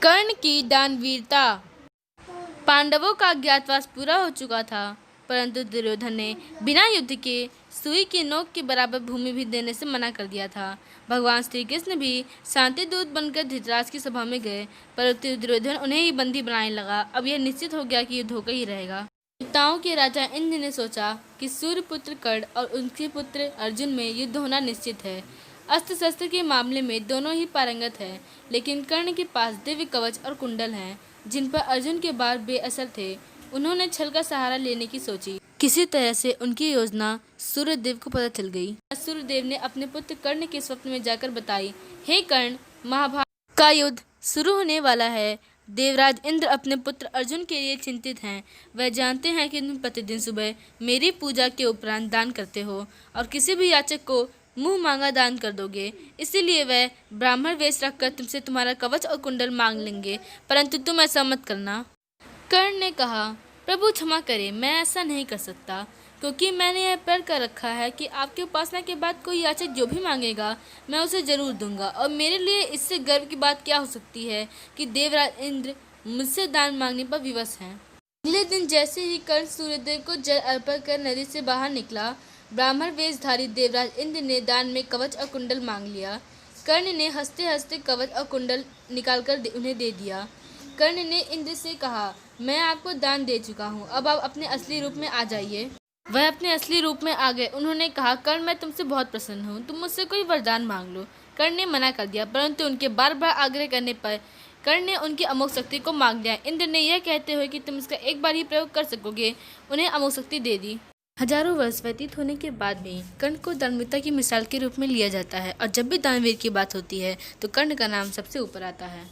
कर्ण की दानवीरता। पांडवों का अज्ञातवास पूरा हो चुका था, परंतु दुर्योधन ने बिना युद्ध के सुई की नोक के बराबर भूमि भी देने से मना कर दिया था। भगवान श्री कृष्ण भी शांति दूत बनकर धृतराष्ट्र की सभा में गए, परंतु दुर्योधन उन्हें ही बंदी बनाने लगा। अब यह निश्चित हो गया कि युद्ध होकर ही रहेगा। देवताओं के राजा इंद्र ने सोचा कि सूर्यपुत्र कर्ण और उनके पुत्र अर्जुन में युद्ध होना निश्चित है। अस्त्र शस्त्र के मामले में दोनों ही पारंगत हैं, लेकिन कर्ण के पास दिव्य कवच और कुंडल हैं, जिन पर अर्जुन के बाण बेअसर थे। उन्होंने छल का सहारा लेने की सोची। किसी तरह से उनकी योजना सूर्यदेव को पता चल गई। सूर्यदेव ने अपने पुत्र कर्ण के स्वप्न में जाकर बताई, हे कर्ण, महाभारत का युद्ध शुरू होने वाला है। देवराज इंद्र अपने पुत्र अर्जुन के लिए चिंतित हैं। वह जानते हैं कि तुम प्रतिदिन सुबह मेरी पूजा के उपरांत दान करते हो और किसी भी याचक को मुंह मांगा दान कर दोगे, इसीलिए वह ब्राह्मण वेश रखकर तुमसे तुम्हारा कवच और कुंडल मांग लेंगे, परंतु तुम ऐसा मत करना। कर्ण ने कहा, प्रभु क्षमा करें, मैं ऐसा नहीं कर सकता, क्योंकि मैंने यह प्रण कर रखा है कि आपकी उपासना के बाद कोई याचक जो भी मांगेगा मैं उसे जरूर दूंगा, और मेरे लिए इससे गर्व की बात क्या हो सकती है कि देवराज इंद्र मुझसे दान मांगने पर विवश हैं। अगले दिन जैसे ही कर्ण सूर्यदेव को जल अर्पण कर नदी से बाहर निकला, ब्राह्मण वेशधारी देवराज इंद्र ने दान में कवच और कुंडल मांग लिया। कर्ण ने हंसते हंसते कवच और कुंडल निकालकर उन्हें दे दिया। कर्ण ने इंद्र से कहा, मैं आपको दान दे चुका हूँ, अब आप अपने असली रूप में आ जाइए। वह अपने असली रूप में आ गए। उन्होंने कहा, कर्ण, मैं तुमसे बहुत प्रसन्न हूँ, तुम मुझसे कोई वरदान मांग लो। कर्ण ने मना कर दिया, परंतु उनके बार बार आग्रह करने पर कर्ण ने उनकी अमोघ शक्ति को मांग लिया। इंद्र ने यह कहते हुए कि तुम इसका एक बार ही प्रयोग कर सकोगे, उन्हें अमोघ शक्ति दे दी। हजारों वर्ष व्यतीत होने के बाद भी कर्ण को दानवीरता की मिसाल के रूप में लिया जाता है, और जब भी दानवीर की बात होती है तो कर्ण का नाम सबसे ऊपर आता है।